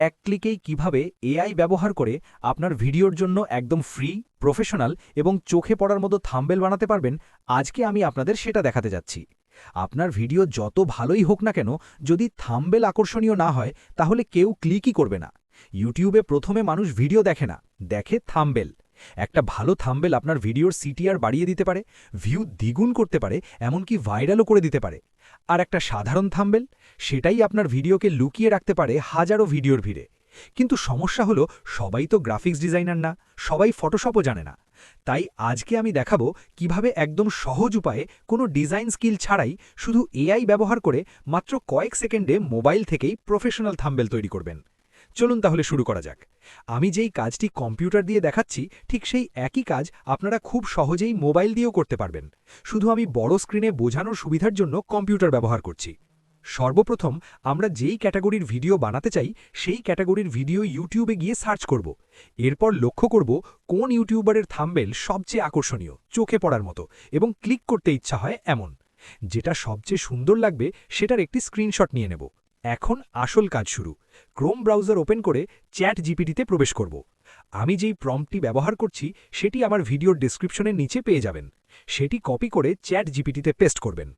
এক ক্লিকেই কিভাবে এআই ব্যবহার করে আপনার ভিডিওর জন্য একদম ফ্রি, প্রফেশনাল এবং চোখে পড়ার মতো থাম্বনেল বানাতে পারবেন, আজকে আমি আপনাদের সেটা দেখাতে যাচ্ছি। আপনার ভিডিও যত ভালোই হোক না কেন, যদি থাম্বনেল আকর্ষণীয় না হয় তাহলে কেউ ক্লিকই করবে না। ইউটিউবে প্রথমে মানুষ ভিডিও দেখে না, দেখে থাম্বনেল। একটা ভালো থাম্বনেল আপনার ভিডিওর সিটিআর বাড়িয়ে দিতে পারে, ভিউ দ্বিগুণ করতে পারে, এমনকি ভাইরালও করে দিতে পারে। আর একটা সাধারণ থাম্বনেল, সেটাই আপনার ভিডিওকে লুকিয়ে রাখতে পারে হাজারো ভিডিওর ভিড়ে। কিন্তু সমস্যা হলো, সবাই তো গ্রাফিক্স ডিজাইনার না, সবাই ফটোশপও জানে না। তাই আজকে আমি দেখাবো কিভাবে একদম সহজ উপায়ে কোনো ডিজাইন স্কিল ছাড়াই শুধু এআই ব্যবহার করে মাত্র কয়েক সেকেন্ডে মোবাইল থেকেই প্রফেশনাল থাম্বনেল তৈরি করবেন। চলুন তাহলে শুরু করা যাক। আমি যেই কাজটি কম্পিউটার দিয়ে দেখাচ্ছি, ঠিক সেই একই কাজ আপনারা খুব সহজেই মোবাইল দিয়েও করতে পারবেন। শুধু আমি বড় স্ক্রিনে বোঝানোর সুবিধার জন্য কম্পিউটার ব্যবহার করছি। সর্বপ্রথম আমরা যেই ক্যাটাগরির ভিডিও বানাতে চাই, সেই ক্যাটাগরির ভিডিও ইউটিউবে গিয়ে সার্চ করব। এরপর লক্ষ্য করব কোন ইউটিউবারের থাম্বনেল সবচেয়ে আকর্ষণীয়, চোখে পড়ার মতো এবং ক্লিক করতে ইচ্ছা হয় এমন। যেটা সবচেয়ে সুন্দর লাগবে সেটার একটি স্ক্রিনশট নিয়ে নেব। এখন আসল কাজ শুরু। ক্রোম ব্রাউজার ওপেন করে চ্যাট জিপিটিতে প্রবেশ করব। আমি যেই প্রম্পটটি ব্যবহার করছি সেটি আমার ভিডিওর ডেসক্রিপশনের নিচে পেয়ে যাবেন। সেটি কপি করে চ্যাট জিপিটিতে পেস্ট করবেন।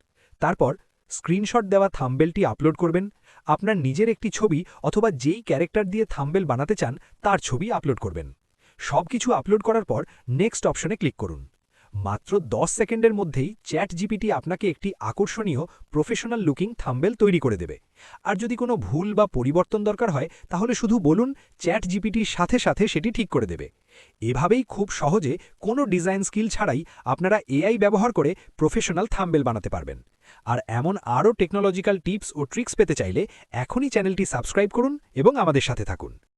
তারপর স্ক্রিনশট দেওয়া থাম্বনেলটি আপলোড করবেন। আপনার নিজের একটি ছবি অথবা যেই ক্যারেক্টার দিয়ে থাম্বনেল বানাতে চান তার ছবি আপলোড করবেন। সবকিছু আপলোড করার পর নেক্সট অপশনে ক্লিক করুন। মাত্র 10 সেকেন্ডের মধ্যেই চ্যাট জিপিটি আপনাকে একটি আকর্ষণীয়, প্রফেশনাল লুকিং থাম্বনেল তৈরি করে দেবে। আর যদি কোনো ভুল বা পরিবর্তন দরকার হয় তাহলে শুধু বলুন, চ্যাট জিপিটির সাথে সাথে সেটি ঠিক করে দেবে। এভাবেই খুব সহজে কোনো ডিজাইন স্কিল ছাড়াই আপনারা এআই ব্যবহার করে প্রফেশনাল থাম্বনেল বানাতে পারবেন। আর এমন আরও টেকনোলজিক্যাল টিপস ও ট্রিক্স পেতে চাইলে এখনই চ্যানেলটি সাবস্ক্রাইব করুন এবং আমাদের সাথে থাকুন।